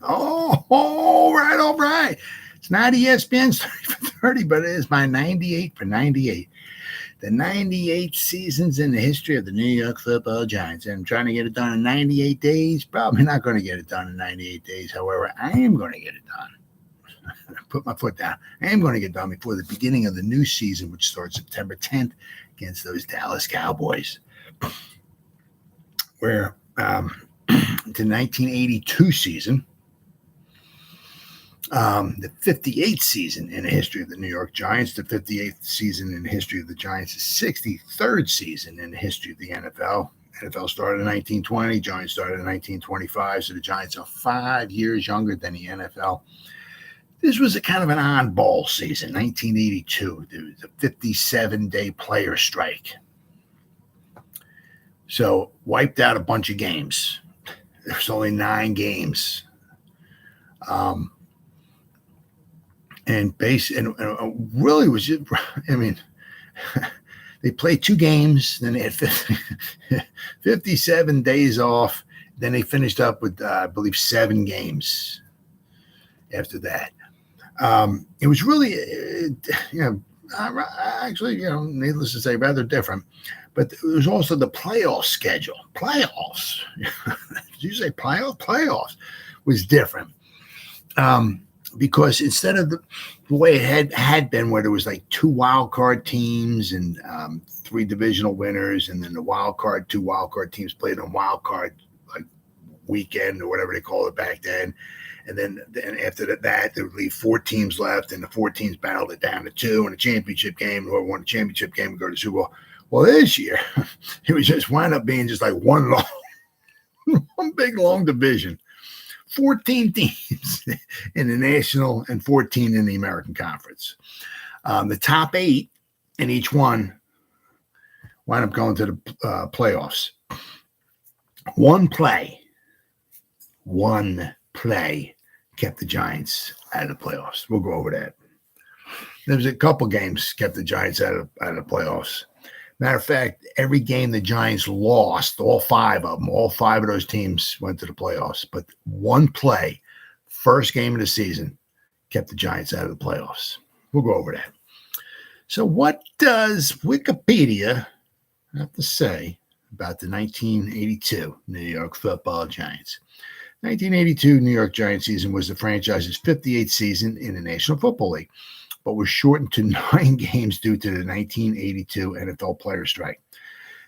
All right. It's not ESPN's 30 for 30, but it is my 98 for 98. The 98 seasons in the history of the New York Football Giants. And I'm trying to get it done in 98 days. Probably not going to get it done in 98 days. However, I am going to get it done. Put my foot down. I am going to get done before the beginning of the new season, which starts September 10th against those Dallas Cowboys. Where the 1982 season, the 58th season in the history of the New York Giants, the 58th season in the history of the Giants, the 63rd season in the history of the NFL. NFL started in 1920, Giants started in 1925, so the Giants are 5 years younger than the NFL. This was a kind of an oddball season, 1982. There was a 57-day player strike. So wiped out a bunch of games. There was only 9 games. And really was just, I mean, they played 2 games, then they had 57 days off. Then they finished up with, I believe, 7 games after that. It was really, actually, needless to say, rather different. But it was also the playoff schedule. Playoffs. Did you say playoffs? Playoffs was different. Because instead of the way it had been, where there was like 2 wild card teams and 3 divisional winners, and then the 2 wild card teams played on wild card like weekend or whatever they call it back then. And then after that, there would leave 4 teams left, and the 4 teams battled it down to 2 in a championship game. Whoever won the championship game would go to the Super Bowl. Well, this year, it was just wound up being just like one big long division. 14 teams in the National and 14 in the American Conference. The top 8 in each one wound up going to the playoffs. One play kept the Giants out of the playoffs. We'll go over that. There was a couple games kept the Giants out of the playoffs. Matter of fact, every game the Giants lost, all 5 of those teams went to the playoffs. But one play, first game of the season, kept the Giants out of the playoffs. We'll go over that. So what does Wikipedia have to say about the 1982 New York Football Giants? 1982 New York Giants season was the franchise's 58th season in the National Football League, but was shortened to 9 games due to the 1982 NFL player strike.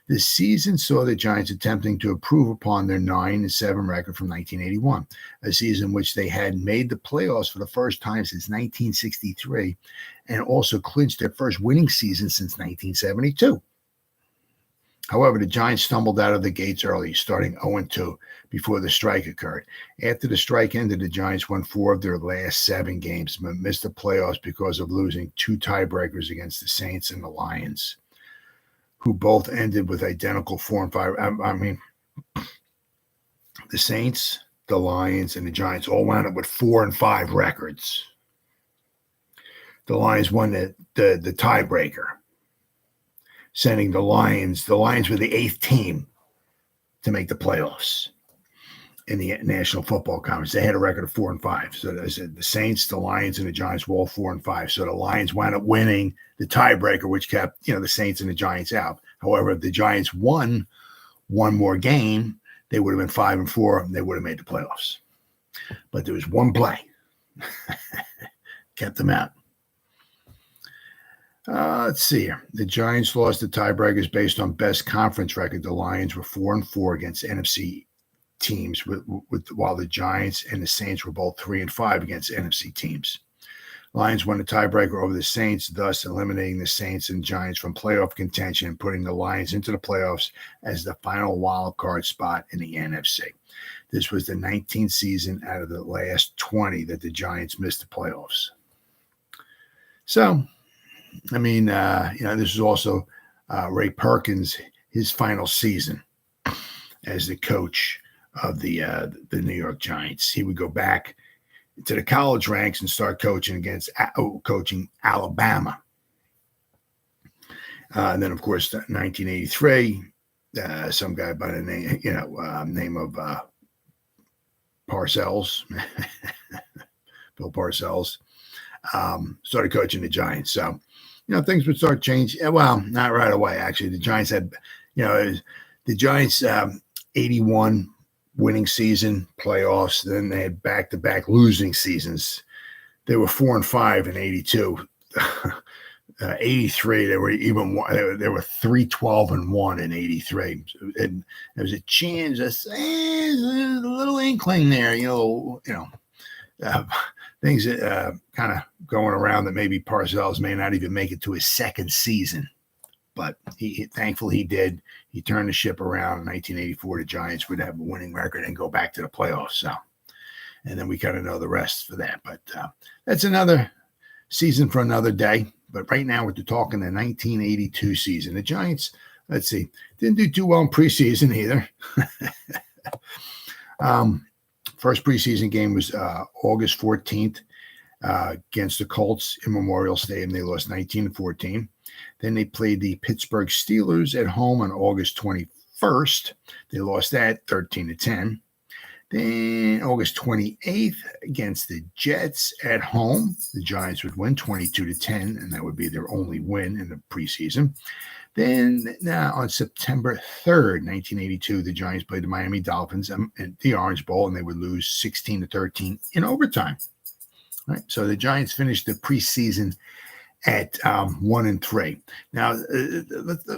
The season saw the Giants attempting to improve upon their 9-7 record from 1981, a season in which they had made the playoffs for the first time since 1963 and also clinched their first winning season since 1972. However, the Giants stumbled out of the gates early, starting 0-2 before the strike occurred. After the strike ended, the Giants won 4 of their last 7 games, but missed the playoffs because of losing 2 tiebreakers against the Saints and the Lions, who both ended with identical 4-5. The Saints, the Lions, and the Giants all wound up with 4-5 records. The Lions won the tiebreaker, sending the Lions were the 8th team to make the playoffs in the National Football Conference. They had a record of 4-5. So I said the Saints, the Lions, and the Giants were all 4-5. So the Lions wound up winning the tiebreaker, which kept the Saints and the Giants out. However, if the Giants won one more game, they would have been 5-4, and they would have made the playoffs. But there was one play kept them out. Let's see here. The Giants lost the tiebreakers based on best conference record. The Lions were 4-4 against NFC teams, while the Giants and the Saints were both 3-5 against NFC teams. Lions won the tiebreaker over the Saints, thus eliminating the Saints and Giants from playoff contention and putting the Lions into the playoffs as the final wild card spot in the NFC. This was the 19th season out of the last 20 that the Giants missed the playoffs. So, this is also Ray Perkins, his final season as the coach of the New York Giants. He would go back to the college ranks and start coaching coaching Alabama. And then, of course, 1983, some guy by the name of Parcells, Bill Parcells, started coaching the Giants. So, things would start changing. Well, not right away, actually. The Giants had, the Giants 81 winning season, playoffs. Then they had back-to-back losing seasons. They were 4-5 in 82. 83, they were 3-12-1 in 83. And there was a chance, a little inkling there, things kind of going around that maybe Parcells may not even make it to his second season. But thankfully he did. He turned the ship around in 1984. The Giants would have a winning record and go back to the playoffs. So, and then we kind of know the rest for that. But that's another season for another day. But right now we're talking the 1982 season. The Giants, let's see, didn't do too well in preseason either. First preseason game was August 14th against the Colts in Memorial Stadium. They lost 19-14. Then they played the Pittsburgh Steelers at home on August 21st. They lost that 13-10. Then August 28th against the Jets at home, the Giants would win 22-10, and that would be their only win in the preseason. Then on September 3rd, 1982, the Giants played the Miami Dolphins in the Orange Bowl, and they would lose 16-13 in overtime. All right, so the Giants finished the preseason at 1-3. Now,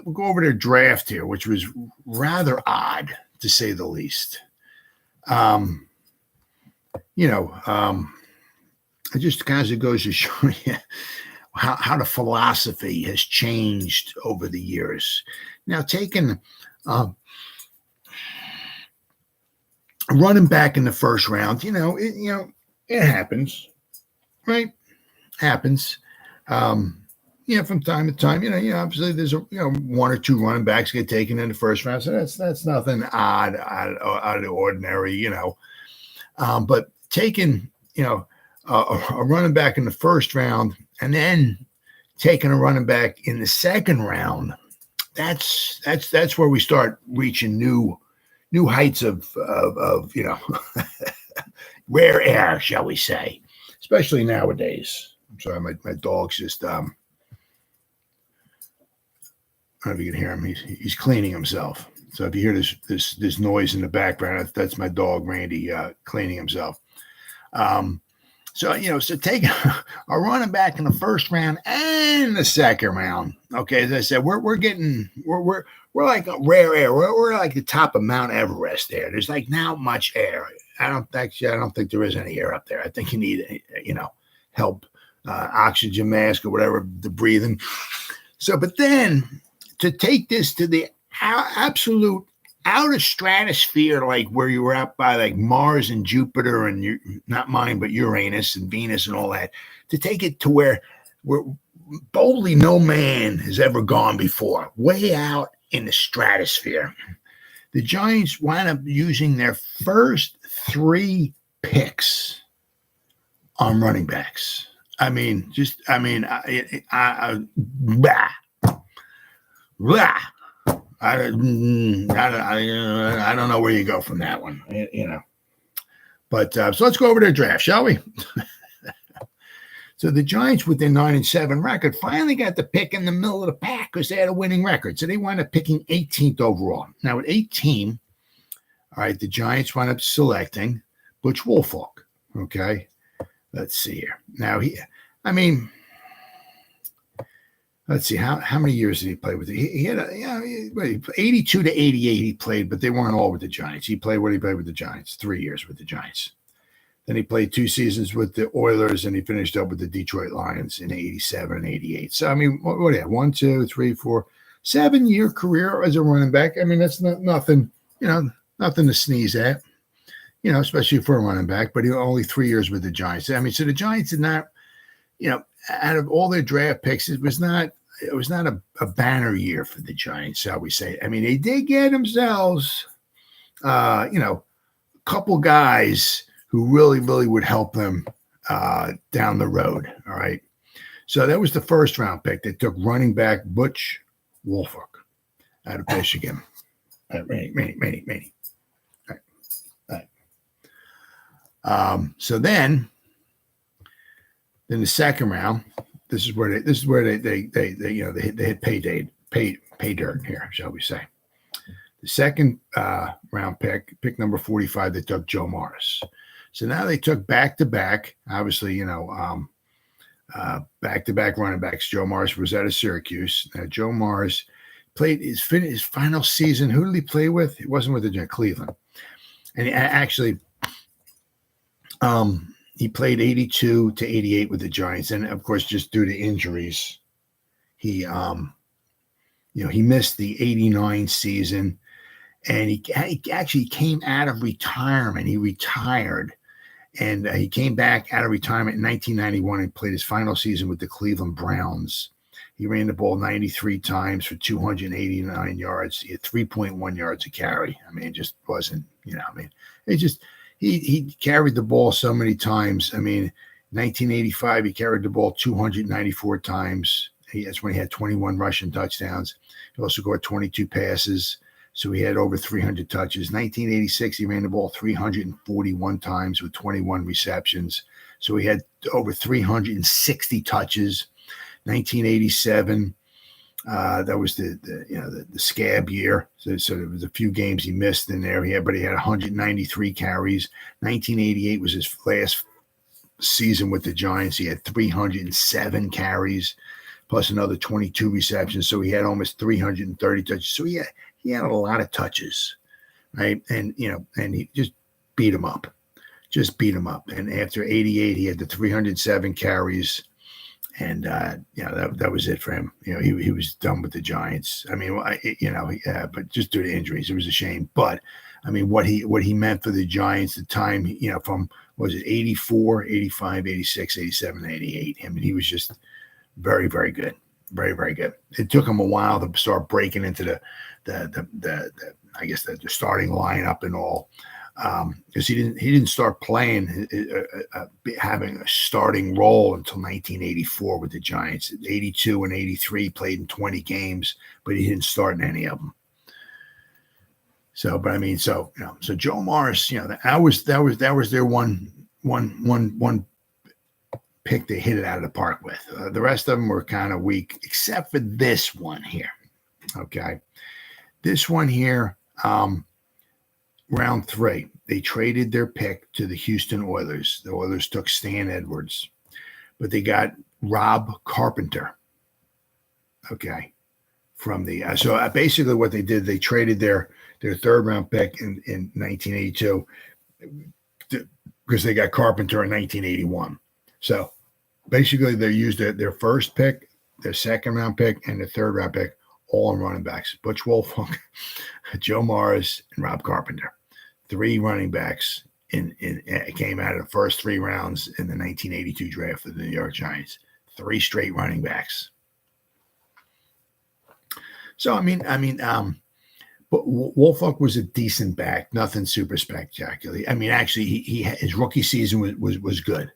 we'll go over their draft here, which was rather odd, to say the least. It just kind of goes to show you how the philosophy has changed over the years. Now, taking a running back in the first round, it happens, right? Happens. From time to time, obviously there's one or two running backs get taken in the first round, so that's nothing odd out of the ordinary, but taking a running back in the first round and then taking a running back in the second round, that's where we start reaching new heights of rare air, shall we say, especially nowadays. I'm sorry, my dog's just I don't know if you can hear him. He's cleaning himself. So if you hear this noise in the background, that's my dog Randy cleaning himself. So taking a running back in the first round and the second round. Okay, as I said, we're like a rare air. We're like the top of Mount Everest there. There's like not much air. I don't think there is any air up there. I think you need help, oxygen mask or whatever, the breathing. So, but then to take this to the absolute outer stratosphere, like where you were out by like Mars and Jupiter and not mine, but Uranus and Venus and all that, to take it to where boldly no man has ever gone before, way out in the stratosphere. The Giants wind up using their first 3 picks on running backs. I don't know where you go from that one, But so let's go over their draft, shall we? So the Giants, with their 9-7 record, finally got the pick in the middle of the pack because they had a winning record. So they wound up picking 18th overall. Now at 18, all right, the Giants wound up selecting Butch Wolfolk. Okay, let's see here. Now let's see, how many years did he play with it? He had 82 to 88 he played, but they weren't all with the Giants. He played with the Giants, 3 years with the Giants. Then he played 2 seasons with the Oilers, and he finished up with the Detroit Lions in 87 and 88. So, what do you have? 1, 2, 3, 4, 7-year career as a running back. that's nothing to sneeze at, especially for a running back, but he only 3 years with the Giants. So the Giants did not, out of all their draft picks, it was not a banner year for the Giants, shall we say. They did get themselves, a couple guys who really, really would help them down the road. All right. So that was the first round pick. They took running back Butch Wolfolk out of Michigan. Manny. All right. So then in the second round, this is where they hit pay dirt here, shall we say? The second round pick number 45, they took Joe Morris. So now they took back-to-back, obviously, back-to-back running backs. Joe Morris was out of Syracuse. Now, Joe Morris played his final season. Who did he play with? It wasn't with the Cleveland. And he played 82 to 88 with the Giants. And, of course, just due to injuries, he missed the 89 season. And he actually came out of retirement. He retired. And he came back out of retirement in 1991 and played his final season with the Cleveland Browns. He ran the ball 93 times for 289 yards. He had 3.1 yards a carry. I mean, it just wasn't, he carried the ball so many times. I mean, 1985, he carried the ball 294 times. That's when he had 21 rushing touchdowns. He also got 22 passes. So he had over 300 touches. 1986, he ran the ball 341 times with 21 receptions. So he had over 360 touches. 1987, that was the scab year. So there was a few games he missed in there. But he had 193 carries. 1988 was his last season with the Giants. He had 307 carries, plus another 22 receptions. So he had almost 330 touches. So he had a lot of touches, right? And he just beat him up. And after 88, he had the 307 carries. And, that was it for him. He was done with the Giants. I mean, but just due to injuries, it was a shame. But, I mean, what he meant for the Giants, the time, from, was it 84, 85, 86, 87, 88. I mean, he was just very, very good. Very, very good. It took him a while to start breaking into the starting lineup and all, because he didn't start playing, having a starting role until 1984 with the Giants. 82 and 83 played in 20 games, but he didn't start in any of them. So, but I mean, so Joe Morris, that was their one pick to hit it out of the park with. The rest of them were kind of weak, except for this one here. Okay. This one here, round 3, they traded their pick to the Houston Oilers. The Oilers took Stan Edwards, but they got Rob Carpenter. Okay. From the, so basically what they did, they traded their third round pick in 1982 because they got Carpenter in 1981. So basically they used their first pick, their second round pick, and their third round pick, all in running backs. Butch Wolfhard, Joe Morris, and Rob Carpenter. 3 running backs came out of the first 3 rounds in the 1982 draft of the New York Giants. 3 straight running backs. So, I mean, but Wolfhard was a decent back, nothing super spectacular. I mean, actually, his rookie season was good.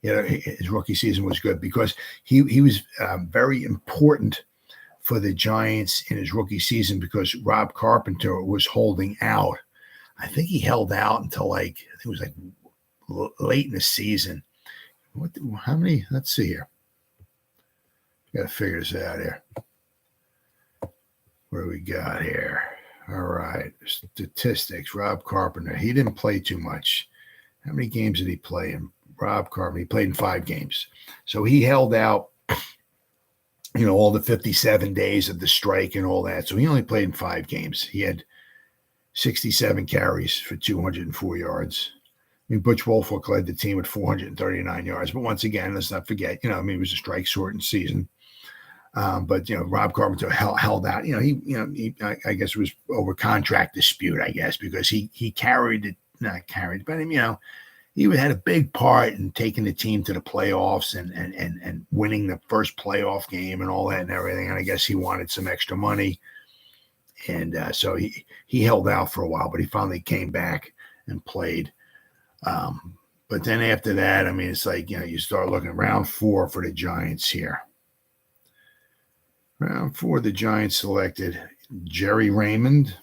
His rookie season was good because he was very important for the Giants in his rookie season because Rob Carpenter was holding out. I think he held out until it was late in the season. How many? Let's see here. Got to figure this out here. What do we got here? All right. Statistics. Rob Carpenter. He didn't play too much. How many games did he play in? Rob Carpenter. He played in 5 games. So he held out, all the 57 days of the strike and all that. So he only played in 5 games. He had 67 carries for 204 yards. I mean, Butch Wolfhard led the team with 439 yards. But once again, let's not forget, it was a strike-shortened season. But Rob Carpenter held out. I guess it was over contract dispute. I guess because he carried it, not carried, but he had a big part in taking the team to the playoffs and winning the first playoff game and all that and everything. And I guess he wanted some extra money, and so he held out for a while, but he finally came back and played. But then after that, I mean, it's you start looking round 4 for the Giants here. Round 4, the Giants selected Jerry Raymond.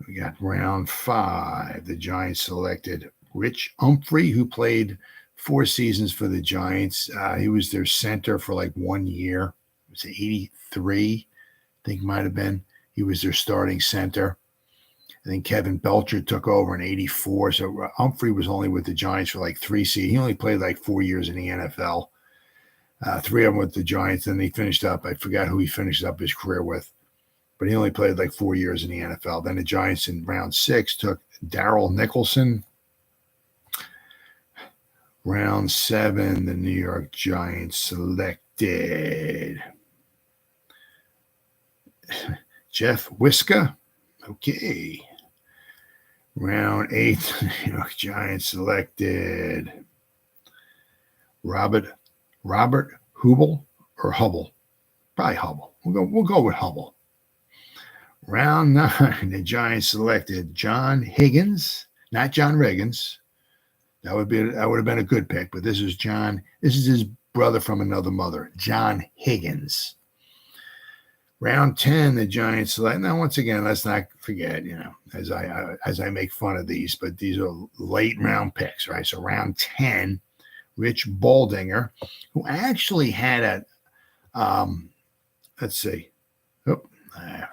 We got round 5. The Giants selected Rich Humphrey, who played 4 seasons for the Giants. He was their center for like 1 year. It was 83, I think might have been. He was their starting center. I think Kevin Belcher took over in 84. So Humphrey was only with the Giants for like 3 seasons. He only played like 4 years in the NFL. 3 of them with the Giants. Then he finished up. I forgot who he finished up his career with. But he only played like 4 years in the NFL. Then the Giants in round 6 took Darrell Nicholson. Round 7, the New York Giants selected Jeff Wiska. Okay. Round 8, the New York Giants selected Robert Hubble or Hubble. Probably Hubble. We'll go with Hubble. Round 9, the Giants selected John Higgins, not John Riggins. That would have been a good pick, but this is John. This is his brother from another mother, John Higgins. Round 10, the Giants select. Now, once again, let's not forget, as I make fun of these, but these are late round picks, right? So round 10, Rich Baldinger, who actually had let's see. Oh, I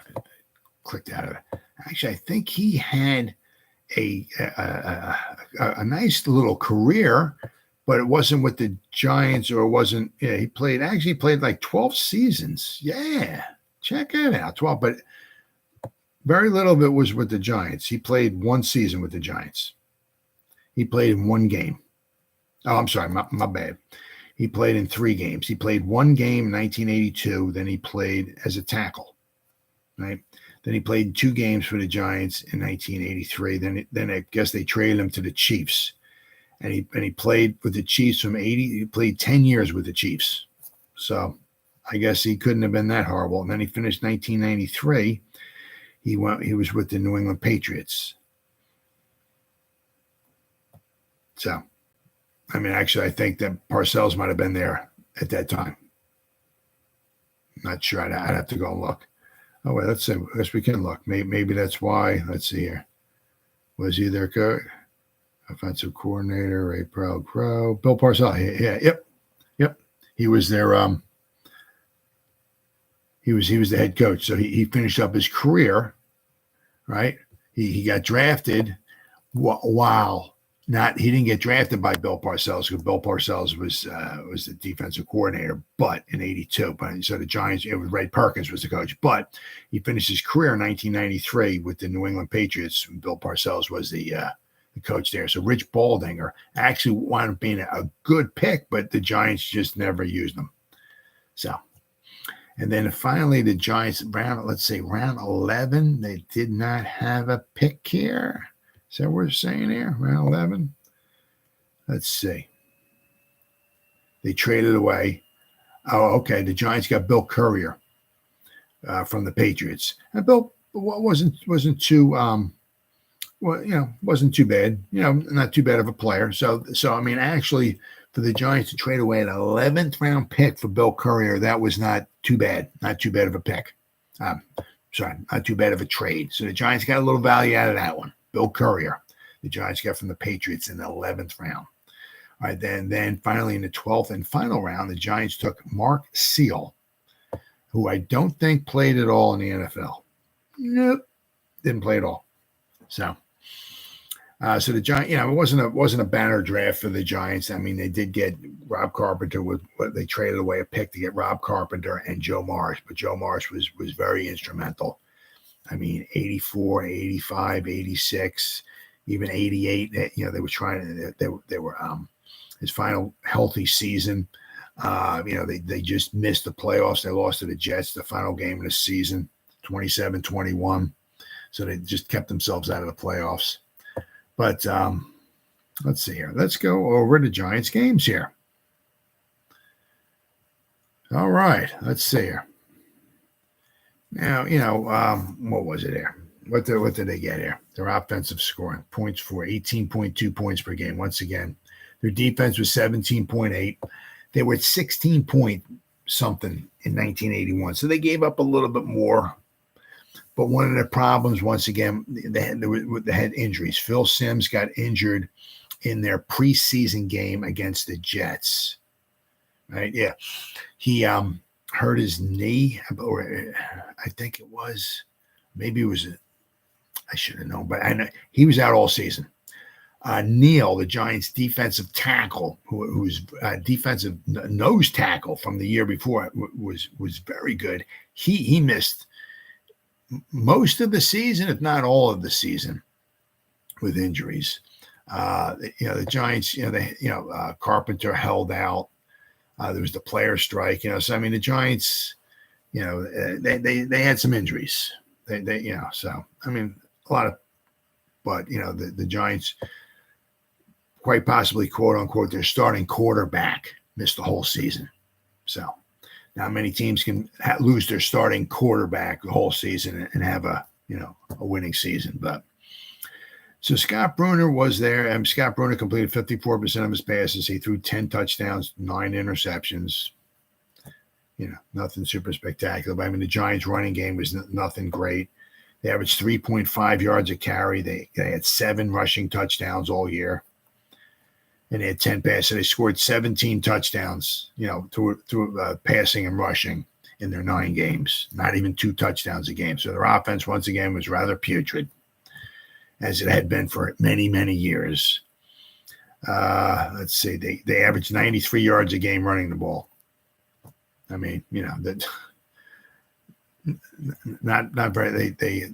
clicked out of it. Actually, I think he had a nice little career, but it wasn't with the Giants, or it wasn't. Yeah, he played like 12 seasons. Yeah, check it out, 12. But very little of it was with the Giants. He played 1 season with the Giants. He played in 1 game. Oh, I'm sorry, my bad. He played in 3 games. He played 1 game in 1982. Then he played as a tackle, right? Then he played 2 games for the Giants in 1983. Then I guess they traded him to the Chiefs, and he played with the Chiefs from 80. He played 10 years with the Chiefs, so I guess he couldn't have been that horrible. And then he finished 1993. He was with the New England Patriots. So, I mean, actually, I think that Parcells might have been there at that time. Not sure. I'd have to go and look. Oh, wait, let's see. I guess we can look. Maybe that's why. Let's see here. Was he their offensive coordinator, a proud crow? Bill Parcells. Yeah, yep. He was their he was the head coach. So he finished up his career, right? He got drafted. Wow. He didn't get drafted by Bill Parcells, because Bill Parcells was the defensive coordinator, but in 82. But so the Giants, it was Ray Perkins was the coach. But he finished his career in 1993 with the New England Patriots. Bill Parcells was the coach there. So Rich Baldinger actually wound up being a good pick, but the Giants just never used him. So, and then finally the Giants round 11, they did not have a pick here. Is that what we're saying here? Round 11? Let's see. They traded away. Oh, okay. The Giants got Bill Courier from the Patriots. And Bill wasn't too wasn't too bad. Not too bad of a player. So I mean, actually, for the Giants to trade away an 11th round pick for Bill Courier, that was not too bad. Not too bad of a pick. Not too bad of a trade. So the Giants got a little value out of that one. Bill Courier, the Giants got from the Patriots in the 11th round. All right, then finally in the 12th and final round, the Giants took Mark Seal, who I don't think played at all in the NFL. Nope, didn't play at all. So the Giants, it wasn't a banner draft for the Giants. I mean, they did get Rob Carpenter they traded away a pick to get Rob Carpenter and Joe Marsh, but Joe Marsh was very instrumental. I mean, 84, 85, 86, even 88. They were trying. They were his final healthy season. They just missed the playoffs. They lost to the Jets the final game of the season, 27-21. So they just kept themselves out of the playoffs. But let's see here. Let's go over the Giants games here. All right. Let's see here. Now, what was it here? What did they get here? Their offensive scoring points for 18.2 points per game. Once again, their defense was 17.8. They were at 16 point something in 1981. So they gave up a little bit more. But one of the problems, once again, they had injuries. Phil Simms got injured in their preseason game against the Jets. Right? Yeah. He hurt his knee, or I think it was, maybe it was, I should have known, but I know he was out all season. Neal, the Giants' defensive tackle, who's defensive nose tackle from the year before, was very good. He missed most of the season, if not all of the season, with injuries. The Giants, Carpenter held out. There was the player strike, so I mean the Giants, they had some injuries. So I mean a lot of, but the Giants, quite possibly, quote unquote, their starting quarterback missed the whole season. So not many teams can lose their starting quarterback the whole season and have a winning season. But so Scott Bruner was there, and Scott Bruner completed 54% of his passes. He threw 10 touchdowns, 9 interceptions. Nothing super spectacular. But I mean, the Giants' running game was nothing great. They averaged 3.5 yards a carry. They had 7 rushing touchdowns all year, and they had 10 passes. So they scored 17 touchdowns, through passing and rushing in their 9 games. Not even 2 touchdowns a game. So their offense, once again, was rather putrid, as it had been for many, many years. Let's see. They averaged 93 yards a game running the ball. I mean, that not very. They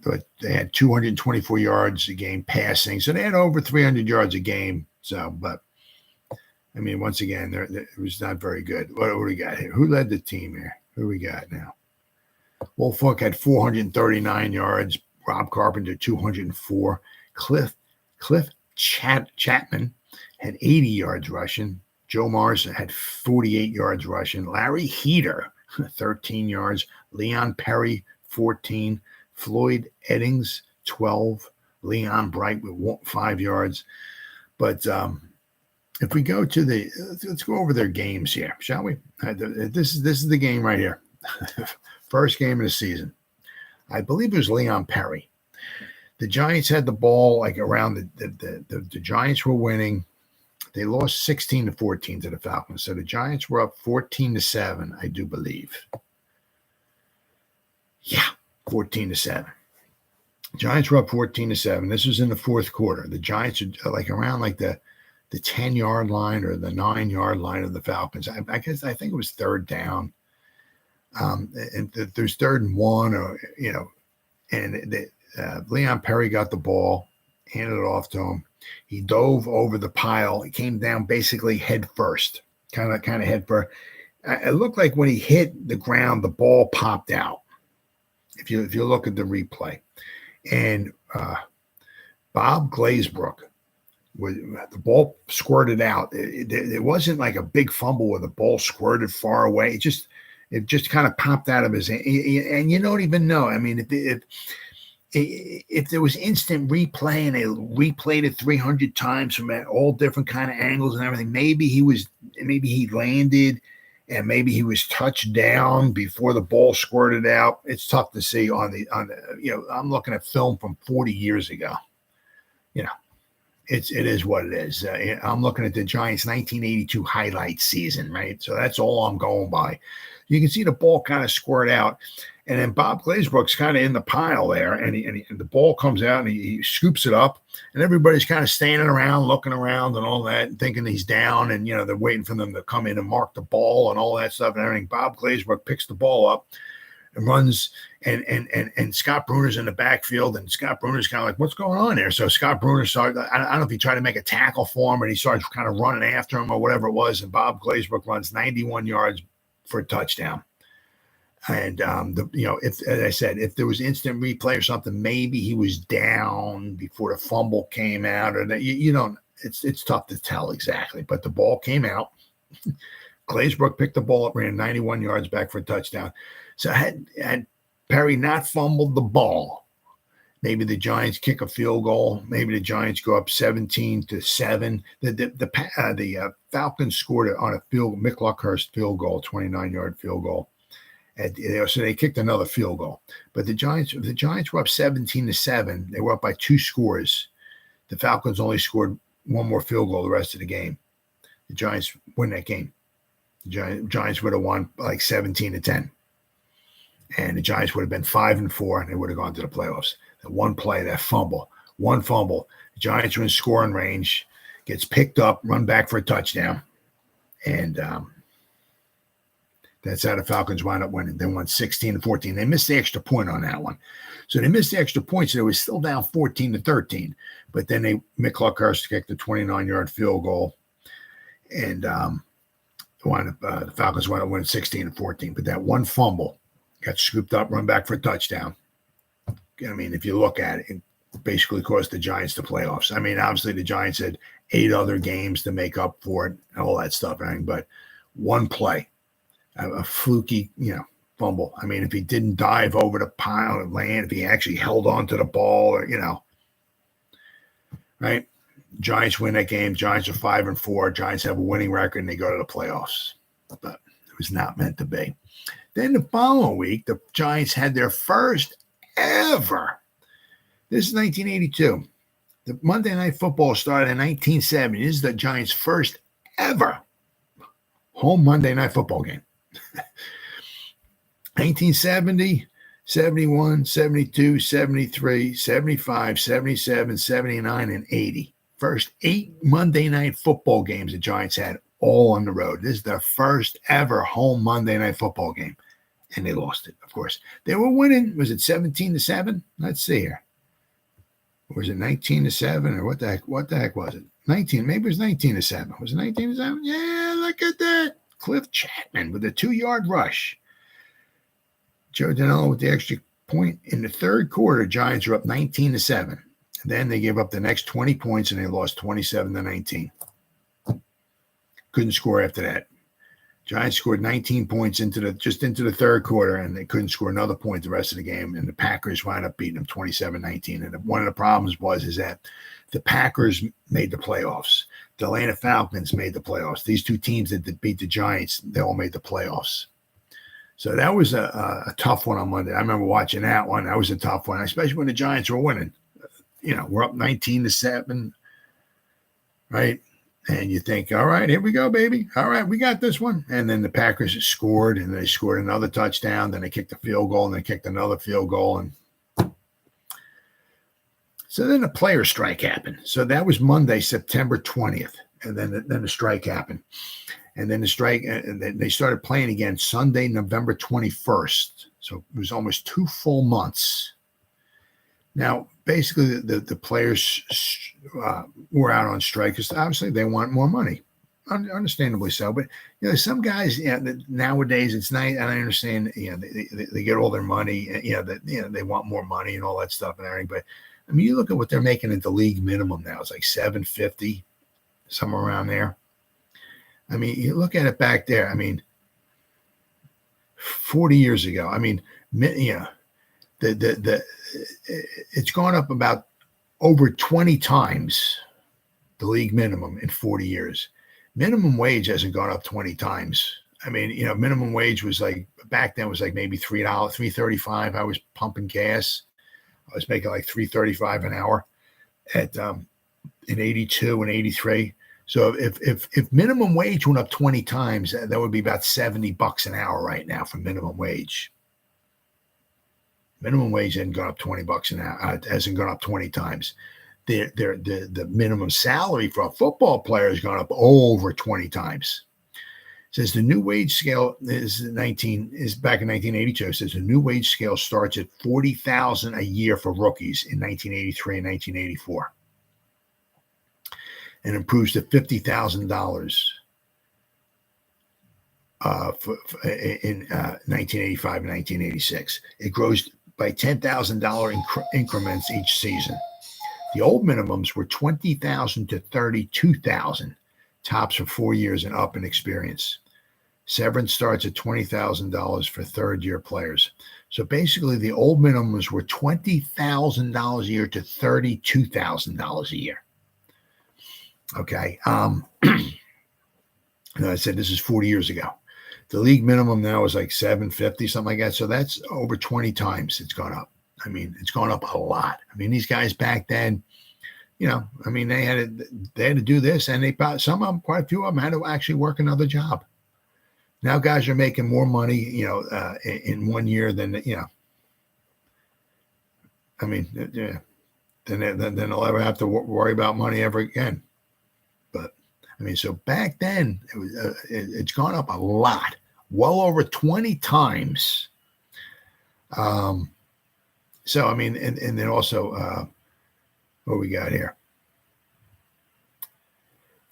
had 224 yards a game passing, so they had over 300 yards a game. So, but I mean, once again, it was not very good. What do we got here? Who led the team here? Who we got now? Wolf Hook had 439 yards. Rob Carpenter 204. Cliff Chapman had 80 yards rushing. Joe Morrison had 48 yards rushing. Larry Heater 13 yards. Leon Perry 14. Floyd Eddings 12. Leon Bright with 5 yards. But if we go to let's go over their games here, shall we? This is the game right here. First game of the season. I believe it was Leon Perry. The Giants had the ball like around the Giants were winning. They lost 16-14 to the Falcons. So the Giants were up 14-7, I do believe. Yeah, 14-7. Giants were up 14-7. This was in the fourth quarter. The Giants are like around like the 10-yard line or the 9-yard line of the Falcons. I think it was third down. And there's 3rd and 1, or and Leon Perry got the ball, handed it off to him. He dove over the pile. He came down basically head first, kind of head first. It looked like when he hit the ground, the ball popped out. If you look at the replay, and Bob Glazebrook, the ball squirted out. It wasn't like a big fumble where the ball squirted far away. It just kind of popped out of his hand. And you don't even know. I mean, if there was instant replay and they replayed it 300 times from all different kind of angles and everything, maybe he landed and maybe he was touched down before the ball squirted out. It's tough to see on the I'm looking at film from 40 years ago. It is what it is. I'm looking at the Giants 1982 highlight season, right? So that's all I'm going by. You can see the ball kind of squirt out, and then Bob Glazebrook's kind of in the pile there, and the ball comes out, and he scoops it up, and everybody's kind of standing around, looking around and all that, and thinking he's down, and they're waiting for them to come in and mark the ball and all that stuff and everything. Bob Glazebrook picks the ball up and runs, and Scott Bruner's in the backfield, and Scott Bruner's kind of like, what's going on there? So Scott Bruner started, I don't know if he tried to make a tackle for him, or he starts kind of running after him or whatever it was, and Bob Glazebrook runs 91 yards for a touchdown. And if, as I said, if there was instant replay or something, maybe he was down before the fumble came out, or that you don't. It's tough to tell exactly, but the ball came out. Glazebrook picked the ball up, ran 91 yards back for a touchdown. So had Perry not fumbled the ball, maybe the Giants kick a field goal. Maybe the Giants go up 17-7. The Falcons scored on a Mick Luckhurst field goal, 29-yard field goal. So they kicked another field goal. But the Giants were up 17-7. They were up by 2 scores. The Falcons only scored one more field goal the rest of the game. The Giants win that game. The Giants would have won like 17-10. And the Giants would have been 5-4, and they would have gone to the playoffs. That one play, that one fumble. The Giants were in scoring range, gets picked up, run back for a touchdown. And that's how the Falcons wound up winning. They won 16-14. They missed the extra point on that one. So they missed the extra point, so they were still down 14-13. But then Mick Luckhurst kicked a 29-yard field goal. And the Falcons wound up winning 16-14. But that one fumble got scooped up, run back for a touchdown. I mean, if you look at it, it basically cost the Giants the playoffs. I mean, obviously the Giants had 8 other games to make up for it and all that stuff. But one play, a fluky, fumble. I mean, if he didn't dive over the pile of land, if he actually held on to the ball or, right? Giants win that game. Giants are 5-4. Giants have a winning record and they go to the playoffs. But it was not meant to be. Then the following week, the Giants had their first ever. This is 1982. The Monday Night Football started in 1970. This is the Giants' first ever home Monday Night Football game. 1970, 71, 72, 73, 75, 77, 79, and 80. First 8 Monday Night Football games the Giants had all on the road. This is their first ever home Monday Night Football game. And they lost it, of course. They were winning. Was it 17-7? Let's see here. Or was it 19-7? Or what the heck was it? 19. Maybe it was 19-7. Was it 19-7? Yeah, look at that. Cliff Chapman with a 2-yard rush. Joe Danilo with the extra point. In the third quarter, Giants were up 19-7. Then they gave up the next 20 points and they lost 27-19. Couldn't score after that. Giants scored 19 points into the third quarter, and they couldn't score another point the rest of the game. And the Packers wound up beating them 27-19. And one of the problems is that the Packers made the playoffs. The Atlanta Falcons made the playoffs. These two teams that beat the Giants, they all made the playoffs. So that was a tough one on Monday. I remember watching that one. That was a tough one, especially when the Giants were winning. We're up 19-7, right? And you think, all right, here we go, baby. All right, we got this one. And then the Packers scored, and they scored another touchdown. Then they kicked a field goal, and they kicked another field goal. And so then the player strike happened. So that was Monday, September 20th. And then the strike happened. And then the strike, and then they started playing again Sunday, November 21st. So it was almost 2 full months. Now, basically, the players were out on strike because obviously they want more money, understandably so. But some guys, nowadays it's nice, and I understand. They get all their money, they want more money and all that stuff and everything. But I mean, you look at what they're making at the league minimum now; it's like $750, somewhere around there. I mean, you look at it back there. I mean, 40 years ago. I mean, it's gone up about over 20 times the league minimum in 40 years. Minimum wage hasn't gone up 20 times. I mean, minimum wage was like back then was like maybe $3, $3.35. I was pumping gas. I was making like $3.35 an hour in 82 and 83. So if minimum wage went up 20 times, that would be about $70 an hour right now for minimum wage. Minimum wage hasn't gone up $20 an hour. It hasn't gone up 20 times. The minimum salary for a football player has gone up over 20 times. It says the new wage scale is back in 1982. It says the new wage scale starts at $40,000 a year for rookies in 1983 and 1984, and improves to $50,000 in 1985 and 1986. It grows by $10,000 increments each season. The old minimums were $20,000 to $32,000, tops for 4 years and up in experience. Severance starts at $20,000 for third-year players. So basically, the old minimums were $20,000 a year to $32,000 a year. Okay. I said this is 40 years ago. The league minimum now is like 750, something like that. So that's over 20 times it's gone up. I mean, it's gone up a lot. I mean, these guys back then, you know, I mean, they had to do this, and some of them, quite a few of them, had to actually work another job. Now guys are making more money, you know, in 1 year than, you know, I mean, yeah, then they'll ever have to worry about money ever again. But I mean, so back then it's gone up a lot, well over 20 times. So I mean, and then also, what we got here?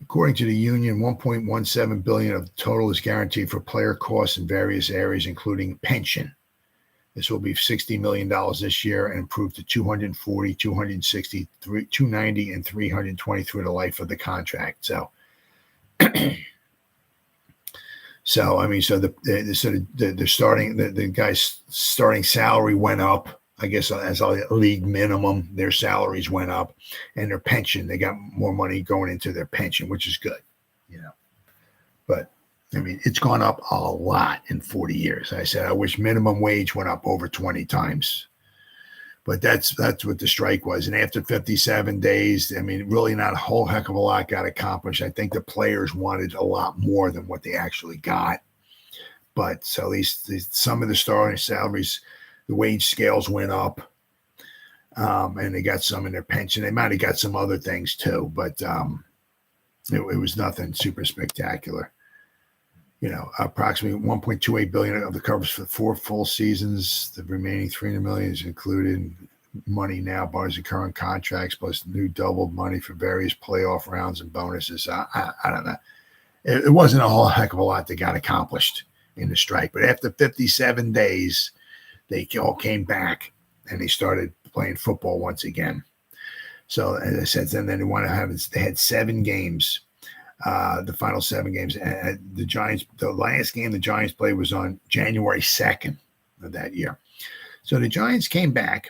According to the union, $1.17 billion of the total is guaranteed for player costs in various areas, including pension. This will be $60 million this year and improve to $240, $260, $290, and $320 through the life of the contract. So, so I mean, so the starting the guy's starting salary went up. I guess as a league minimum, their salaries went up, and their pension, they got more money going into their pension, which is good, you know. But I mean, it's gone up a lot in 40 years. I said I wish minimum wage went up over 20 times, but that's what the strike was. And after 57 days, I mean, really not a whole heck of a lot got accomplished. I think the players wanted a lot more than what they actually got, but so at least some of the starting salaries, the wage scales went up, and they got some in their pension. They might have got some other things too, but it was nothing super spectacular. You know, approximately $1.28 billion of the covers for 4 full seasons. The remaining $300 million is included money now, bars and current contracts, plus new doubled money for various playoff rounds and bonuses. I don't know. It wasn't a whole heck of a lot that got accomplished in the strike, but after 57 days, they all came back and they started playing football once again. So as I said, then they had 7 games, the final 7 games. And the Giants, the last game the Giants played was on January 2nd of that year. So the Giants came back,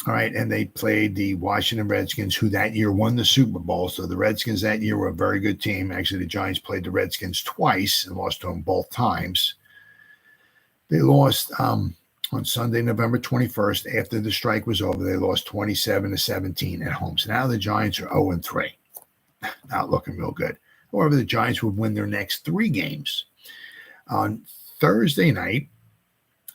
all right, and they played the Washington Redskins, who that year won the Super Bowl. So the Redskins that year were a very good team. Actually, the Giants played the Redskins twice and lost to them both times. They lost on Sunday, November 21st, after the strike was over. They lost 27-17 at home. So now the Giants are 0-3. Not looking real good. However, the Giants would win their next 3 games. On Thursday night,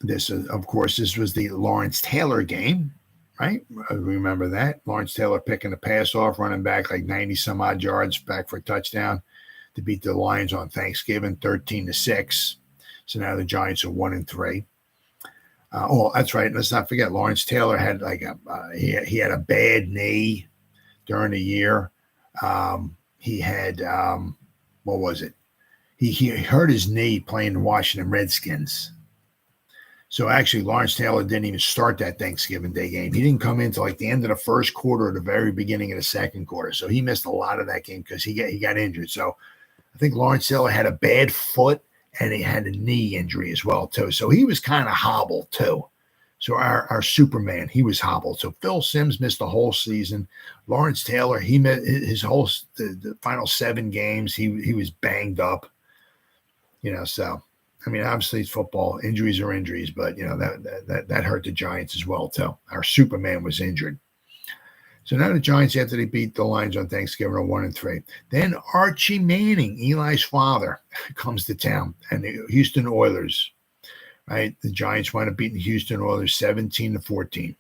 this was the Lawrence Taylor game, right? Remember that? Lawrence Taylor picking the pass off, running back like 90-some-odd yards back for a touchdown to beat the Lions on Thanksgiving, 13-6. So now the Giants are 1-3. That's right. Let's not forget, Lawrence Taylor had he had a bad knee during the year. He had what was it? He hurt his knee playing the Washington Redskins. So actually, Lawrence Taylor didn't even start that Thanksgiving Day game. He didn't come into like the end of the first quarter or the very beginning of the second quarter. So he missed a lot of that game because he got injured. So I think Lawrence Taylor had a bad foot, and he had a knee injury as well, too. So he was kind of hobbled, too. So our Superman, he was hobbled. So Phil Simms missed the whole season. Lawrence Taylor, he missed his whole the final 7 games. He was banged up. You know, so, I mean, obviously it's football. Injuries are injuries, but, you know, that hurt the Giants as well, too. Our Superman was injured. So now the Giants, after they beat the Lions on Thanksgiving, are 1-3. Then Archie Manning, Eli's father, comes to town, and the Houston Oilers, right? The Giants wind up beating the Houston Oilers 17-14.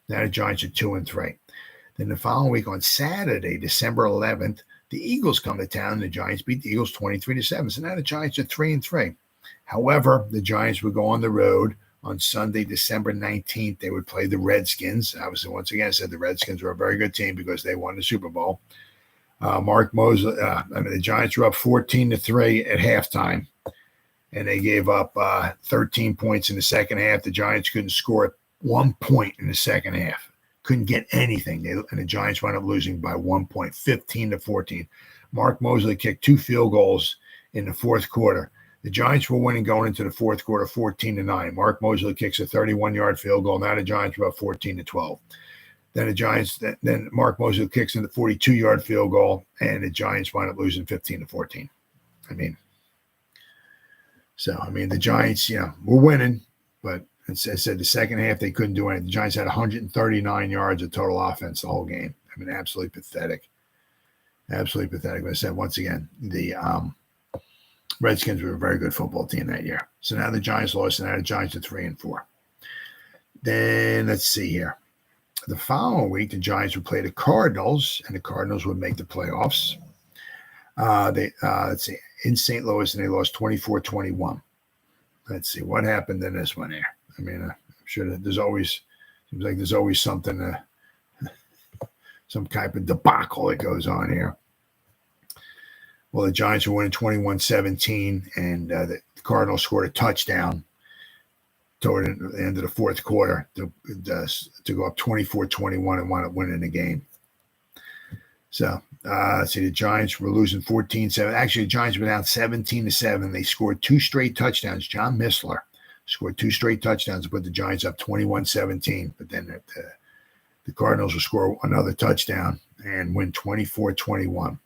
Now the Giants are 2-3. Then the following week on Saturday, December 11th, the Eagles come to town, and the Giants beat the Eagles 23-7. So now the Giants are 3-3. However, the Giants would go on the road. On Sunday, December 19th, they would play the Redskins. Obviously, once again, I said the Redskins were a very good team because they won the Super Bowl. Mark Mosley, the Giants were up 14-3 at halftime, and they gave up 13 points in the second half. The Giants couldn't score 1 point in the second half. Couldn't get anything. And the Giants wound up losing by 1 point, 15-14. Mark Mosley kicked 2 field goals in the fourth quarter. The Giants were winning going into the fourth quarter, 14-9. Mark Mosley kicks a 31-yard field goal. Now the Giants were up 14-12. Then Mark Mosley kicks in the 42-yard field goal, and the Giants wind up losing 15-14. I mean, So, I mean, the Giants, were winning, but I said the second half they couldn't do anything. The Giants had 139 yards of total offense the whole game. I mean, absolutely pathetic. Absolutely pathetic. But I said, once again, the Redskins were a very good football team that year. So now the Giants lost, and now the Giants are 3-4. Then let's see here. The following week, the Giants would play the Cardinals, and the Cardinals would make the playoffs. Let's see, in St. Louis, and they lost 24-21. Let's see what happened in this one here. I mean, I'm sure that seems like there's always something, some type of debacle that goes on here. Well, the Giants were winning 21-17, and the Cardinals scored a touchdown toward the end of the fourth quarter to go up 24-21 and wind up winning the game. So, see, the Giants were losing 14-7. Actually, the Giants were down 17-7. They scored 2 straight touchdowns. John Missler scored 2 straight touchdowns to put the Giants up 21-17. But then the Cardinals will score another touchdown and win 24-21.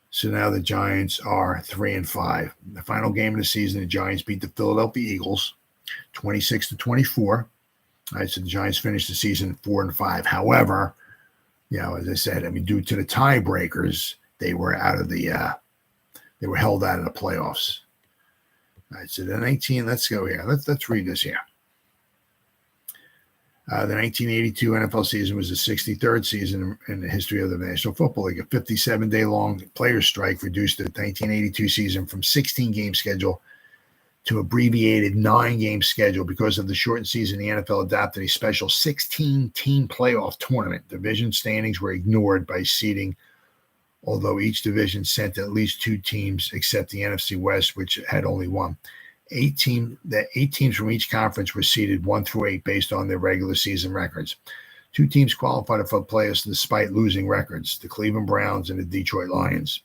So now the Giants are 3-5. The final game of the season, the Giants beat the Philadelphia Eagles 26-24. All right, so the Giants finished the season 4-5. However, as I said, I mean, due to the tiebreakers, they were they were held out of the playoffs. All right, so the 19. Let's go here. Let's read this here. The 1982 NFL season was the 63rd season in the history of the National Football League. A 57-day-long players' strike reduced the 1982 season from 16-game schedule to abbreviated 9-game schedule. Because of the shortened season, the NFL adopted a special 16-team playoff tournament. Division standings were ignored by seeding, although each division sent at least 2 teams, except the NFC West, which had only 1. 8 teams from each conference were seeded 1 through 8 based on their regular season records. 2 teams qualified for playoffs despite losing records: the Cleveland Browns and the Detroit Lions.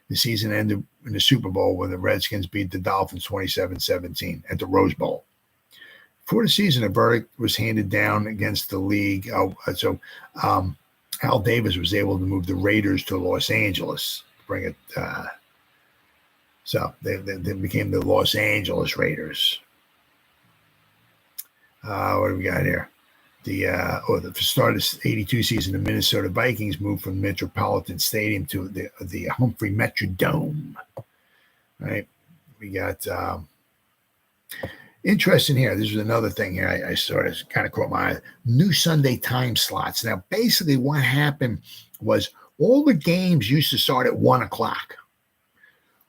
The season ended in the Super Bowl when the Redskins beat the Dolphins 27-17 at the Rose Bowl. For the season, a verdict was handed down against the league. Al Davis was able to move the Raiders to Los Angeles, bring it. So they became the Los Angeles Raiders. What do we got here? The start of the 82 season, the Minnesota Vikings moved from Metropolitan Stadium to the Humphrey Metrodome. Right? We got interesting here. This was another thing here I sort of kind of caught my eye. New Sunday time slots. Now, basically what happened was all the games used to start at 1 o'clock,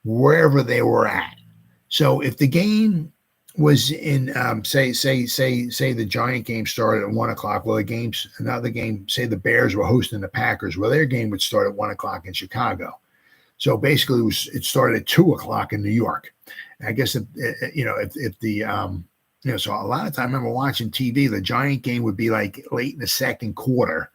wherever they were at. So if the game was in, say the Giant game started at 1 o'clock. Well, another game, say the Bears were hosting the Packers. Well, their game would start at 1 o'clock in Chicago. So basically, it started at 2 o'clock in New York. And I guess so a lot of time I remember watching TV. The Giant game would be like late in the second quarter,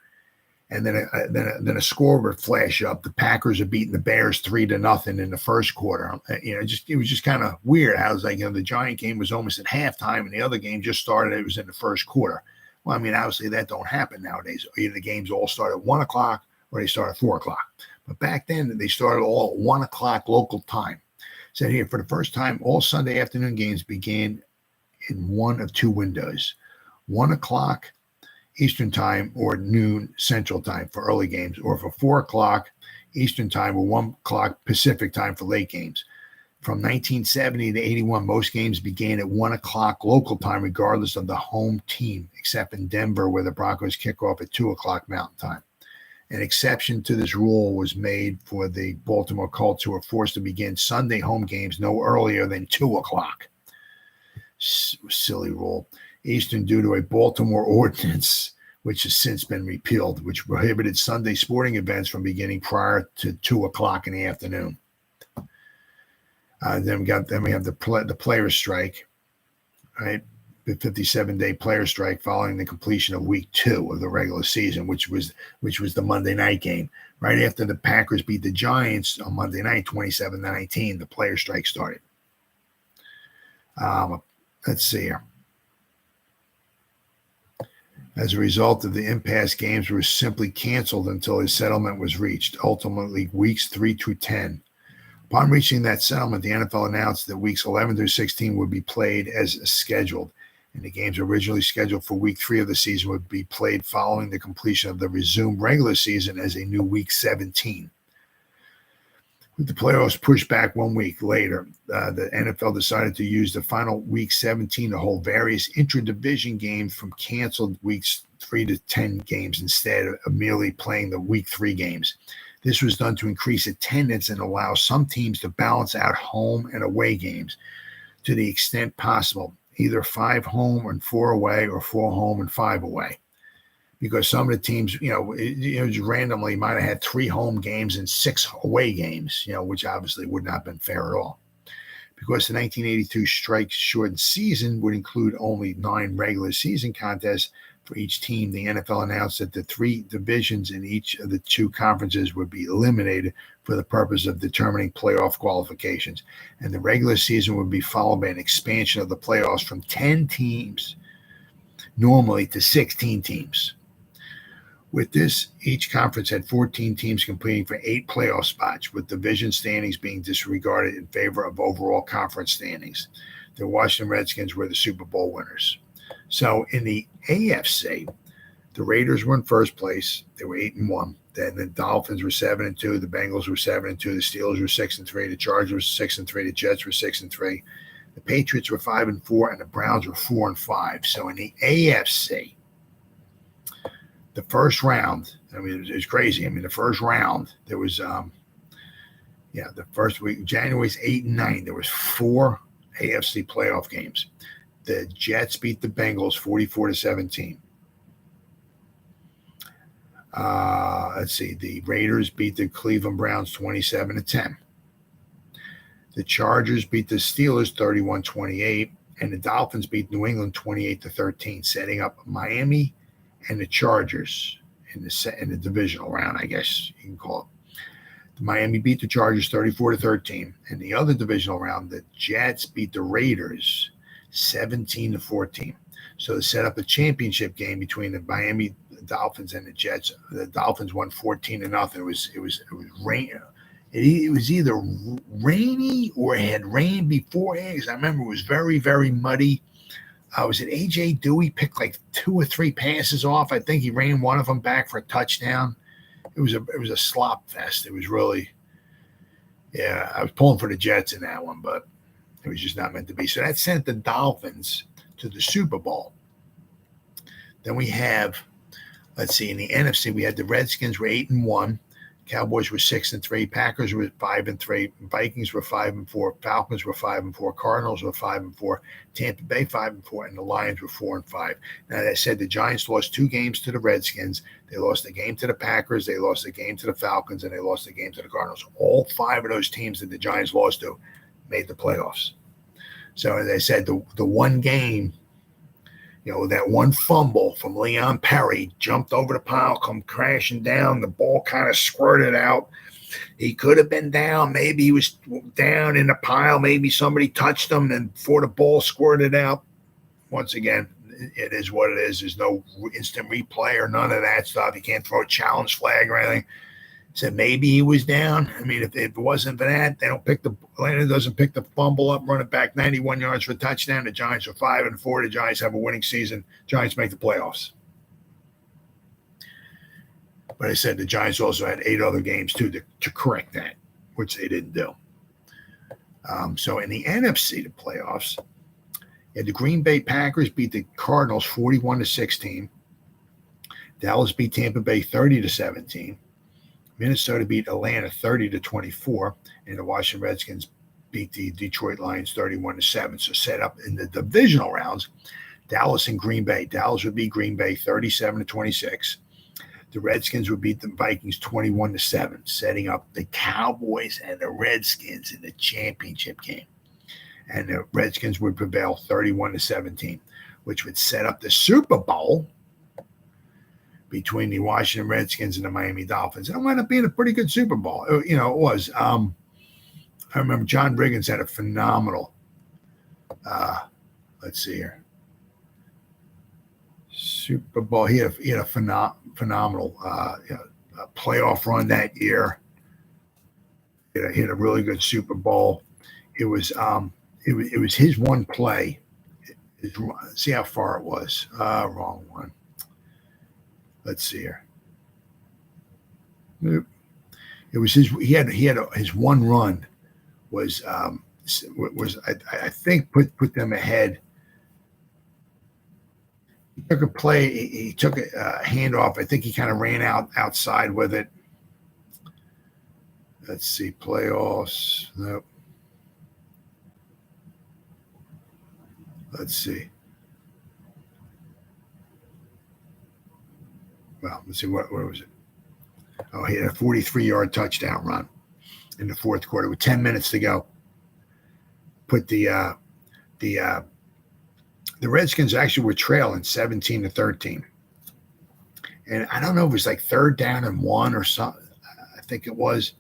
and then a score would flash up. The Packers are beating the Bears 3-0 in the first quarter. It was just kind of weird. How it was like, the Giant game was almost at halftime, and the other game just started. It was in the first quarter. Well, I mean, obviously that don't happen nowadays. Either the games all start at 1 o'clock or they start at 4 o'clock. But back then they started all at 1 o'clock local time. So here, for the first time, all Sunday afternoon games began in one of 2 windows: 1 o'clock Eastern time or noon Central time for early games, or for 4 o'clock Eastern time or 1 o'clock Pacific time for late games. From 1970 to 81, most games began at 1 o'clock local time, regardless of the home team, except in Denver, where the Broncos kick off at 2 o'clock Mountain time. An exception to this rule was made for the Baltimore Colts, who were forced to begin Sunday home games no earlier than 2 o'clock. Silly rule. Eastern, due to a Baltimore ordinance, which has since been repealed, which prohibited Sunday sporting events from beginning prior to 2 o'clock in the afternoon. Then we have the players' strike, right? The 57-day player strike following the completion of week 2 of the regular season, which was the Monday night game. Right after the Packers beat the Giants on Monday night, 27-19, the player strike started. Let's see here. As a result of the impasse, games were simply canceled until a settlement was reached. Ultimately, weeks 3 through 10 Upon reaching that settlement, the NFL announced that weeks 11 through 16 would be played as scheduled, and the games originally scheduled for week 3 of the season would be played following the completion of the resumed regular season as a new week 17. With the playoffs pushed back 1 week later, the NFL decided to use the final week 17 to hold various intra-division games from canceled weeks 3 to 10 games instead of merely playing the week 3 games. This was done to increase attendance and allow some teams to balance out home and away games to the extent possible, either 5 home and 4 away or 4 home and 5 away. Because some of the teams, just randomly might have had 3 home games and 6 away games, which obviously would not have been fair at all. Because the 1982 strike-shortened season would include only 9 regular season contests for each team, the NFL announced that the 3 divisions in each of the 2 conferences would be eliminated for the purpose of determining playoff qualifications. And the regular season would be followed by an expansion of the playoffs from 10 teams normally to 16 teams. With this, each conference had 14 teams competing for 8 playoff spots, with division standings being disregarded in favor of overall conference standings. The Washington Redskins were the Super Bowl winners. So in the AFC, the Raiders were in first place. They were 8-1. Then the Dolphins were 7-2. The Bengals were 7-2. The Steelers were 6-3. The Chargers were 6-3. The Jets were 6-3. The Patriots were 5-4, and the Browns were 4-5. So in the AFC, the first round, it was crazy. The first round, there was, the first week, January's 8-9. There was 4 AFC playoff games. The Jets beat the Bengals 44-17. Let's see. The Raiders beat the Cleveland Browns 27-10. The Chargers beat the Steelers 31-28, and the Dolphins beat New England 28-13, setting up Miami and the Chargers in the divisional round, I guess you can call it. The Miami beat the Chargers 34-13. In the other divisional round, the Jets beat the Raiders 17-14. So to set up a championship game between the Miami Dolphins and the Jets, the Dolphins won 14-0. It was rain. It was either rainy or it had rained beforehand. Because I remember it was very, very muddy. Was it A.J. Dewey picked like 2 or 3 passes off? I think he ran one of them back for a touchdown. It was a slop fest. It was really, I was pulling for the Jets in that one, but it was just not meant to be. So that sent the Dolphins to the Super Bowl. Then we have, let's see, in the NFC, we had the Redskins were 8-1. Cowboys were 6-3. Packers were 5-3. Vikings were 5-4. Falcons were 5-4. Cardinals were 5-4. Tampa Bay 5-4, and the Lions were 4-5. Now, as I said, the Giants lost 2 games to the Redskins. They lost a game to the Packers. They lost a game to the Falcons, and they lost a game to the Cardinals. All 5 of those teams that the Giants lost to made the playoffs. So, as I said, the one game, that one fumble from Leon Perry, jumped over the pile, come crashing down. The ball kind of squirted out. He could have been down. Maybe he was down in the pile. Maybe somebody touched him, and before the ball squirted out. Once again, it is what it is. There's no instant replay or none of that stuff. You can't throw a challenge flag or anything. Said maybe he was down. If it wasn't for that, Atlanta doesn't pick the fumble up, run it back 91 yards for a touchdown. The Giants are 5-4. The Giants have a winning season. Giants make the playoffs. But I said the Giants also had 8 other games too to correct that, which they didn't do. So in the NFC, the playoffs, the Green Bay Packers beat the Cardinals 41-16. Dallas beat Tampa Bay 30-17. Minnesota beat Atlanta 30-24, and the Washington Redskins beat the Detroit Lions 31-7. So set up in the divisional rounds, Dallas and Green Bay. Dallas would beat Green Bay 37-26. The Redskins would beat the Vikings 21-7, setting up the Cowboys and the Redskins in the championship game. And the Redskins would prevail 31-17, which would set up the Super Bowl between the Washington Redskins and the Miami Dolphins. And it wound up being a pretty good Super Bowl. It was. I remember John Riggins had a phenomenal, let's see here, Super Bowl. He had a phenomenal playoff run that year. He had a really good Super Bowl. It was his one play. See how far it was. Wrong one. Let's see here. Nope. It was his. He had his one run was I think put them ahead. He took a play. He took a handoff. I think he kind of ran outside with it. Let's see, playoffs. Nope. Let's see. Well, let's see, where was it? Oh, he had a 43-yard touchdown run in the fourth quarter with 10 minutes to go. Put the Redskins actually were trailing 17-13. And I don't know if it was like 3rd down and 1 or something. I think it was.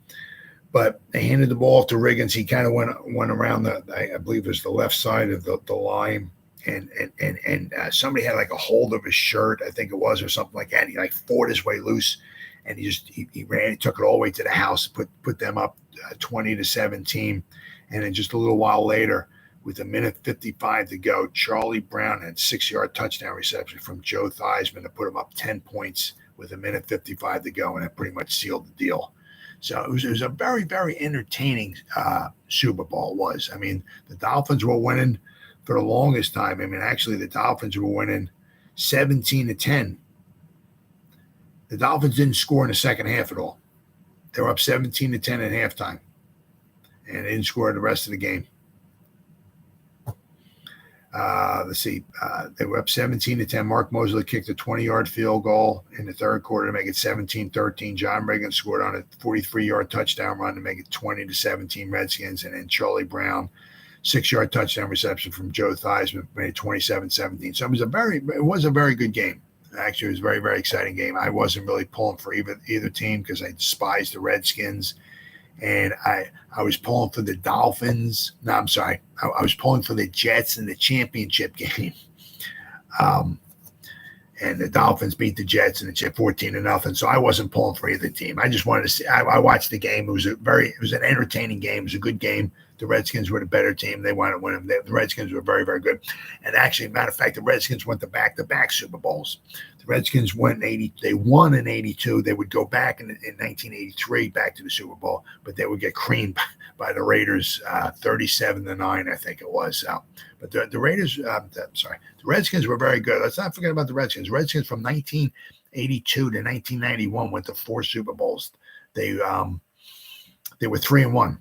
But they handed the ball to Riggins. He kind of went around I believe it was the left side of the line. And somebody had like a hold of his shirt, I think it was, or something like that. He like fought his way loose, and he ran. He took it all the way to the house, put them up 20-17, and then just a little while later, with 1:55 to go, Charlie Brown had 6-yard touchdown reception from Joe Theismann to put him up 10 points with 1:55 to go, and that pretty much sealed the deal. So it was a very, very entertaining Super Bowl. It was. I mean, the Dolphins were winning for the longest time. I mean, actually, the Dolphins were winning 17-10. The Dolphins didn't score in the second half at all. They were up 17-10 at halftime, and they didn't score the rest of the game. Let's see. They were up 17-10. Mark Mosley kicked a 20-yard field goal in the third quarter to make it 17-13. John Reagan scored on a 43-yard touchdown run to make it 20-17 Redskins, and then Charlie Brown, 6-yard touchdown reception from Joe Theismann, made it 27-17. So it was a very good game. Actually, it was a very, very exciting game. I wasn't really pulling for either team because I despised the Redskins. And I was pulling for the Dolphins. No, I'm sorry. I was pulling for the Jets in the championship game. And the Dolphins beat the Jets in the chip 14-0. So I wasn't pulling for either team. I just wanted to see. I watched the game. It was an entertaining game. It was a good game. The Redskins were the better team. They wanted to win them. The Redskins were very, very good. And actually, matter of fact, the Redskins went to back-to-back Super Bowls. The Redskins went in 80. They won in 82. They would go back in 1983 back to the Super Bowl, but they would get creamed by the Raiders 37-9, I think it was. So, but the Raiders, the Redskins were very good. Let's not forget about the Redskins. Redskins from 1982 to 1991 went to 4 Super Bowls. They were 3-1.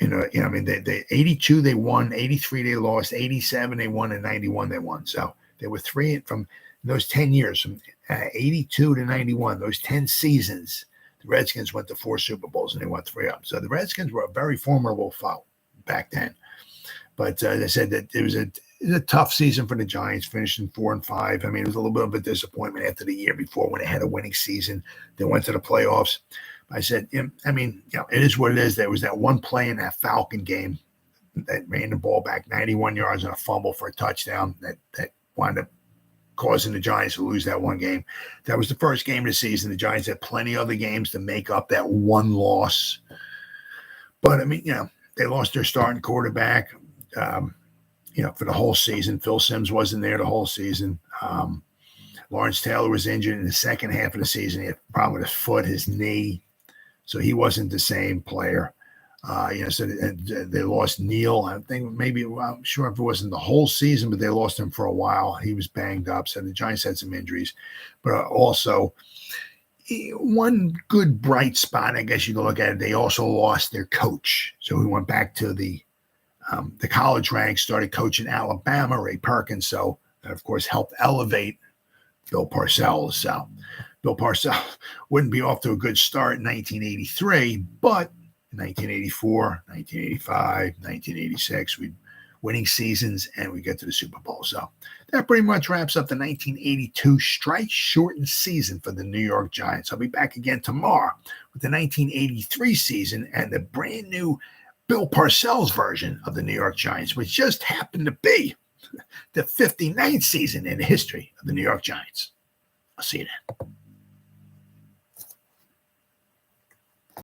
I mean, they 82 they won, 83 they lost, 87 they won, and 91 they won. So they were 3 from those 10 years, from 82 to 91, those 10 seasons. The Redskins went to 4 Super Bowls and they went 3 up. So the Redskins were a very formidable foe back then. But as I said, that it was a tough season for the Giants, finishing 4-5. I mean, it was a little bit of a disappointment after the year before when they had a winning season. They went to the playoffs. I said, I mean, it is what it is. There was that one play in that Falcon game that ran the ball back 91 yards on a fumble for a touchdown that wound up causing the Giants to lose that one game. That was the first game of the season. The Giants had plenty of other games to make up that one loss. But, I mean, they lost their starting quarterback, for the whole season. Phil Simms wasn't there the whole season. Lawrence Taylor was injured in the second half of the season. He had a problem with his foot, his knee. So he wasn't the same player. So they lost Neal. I think I'm sure if it wasn't the whole season, but they lost him for a while. He was banged up. So the Giants had some injuries. But also, one good bright spot, I guess you can look at it, they also lost their coach. So he went back to the college ranks, started coaching Alabama, Ray Perkins. So that, of course, helped elevate Bill Parcells. So Bill Parcells wouldn't be off to a good start in 1983, but in 1984, 1985, 1986, we winning seasons, and we get to the Super Bowl. So that pretty much wraps up the 1982 strike-shortened season for the New York Giants. I'll be back again tomorrow with the 1983 season and the brand new Bill Parcells version of the New York Giants, which just happened to be the 59th season in the history of the New York Giants. I'll see you then.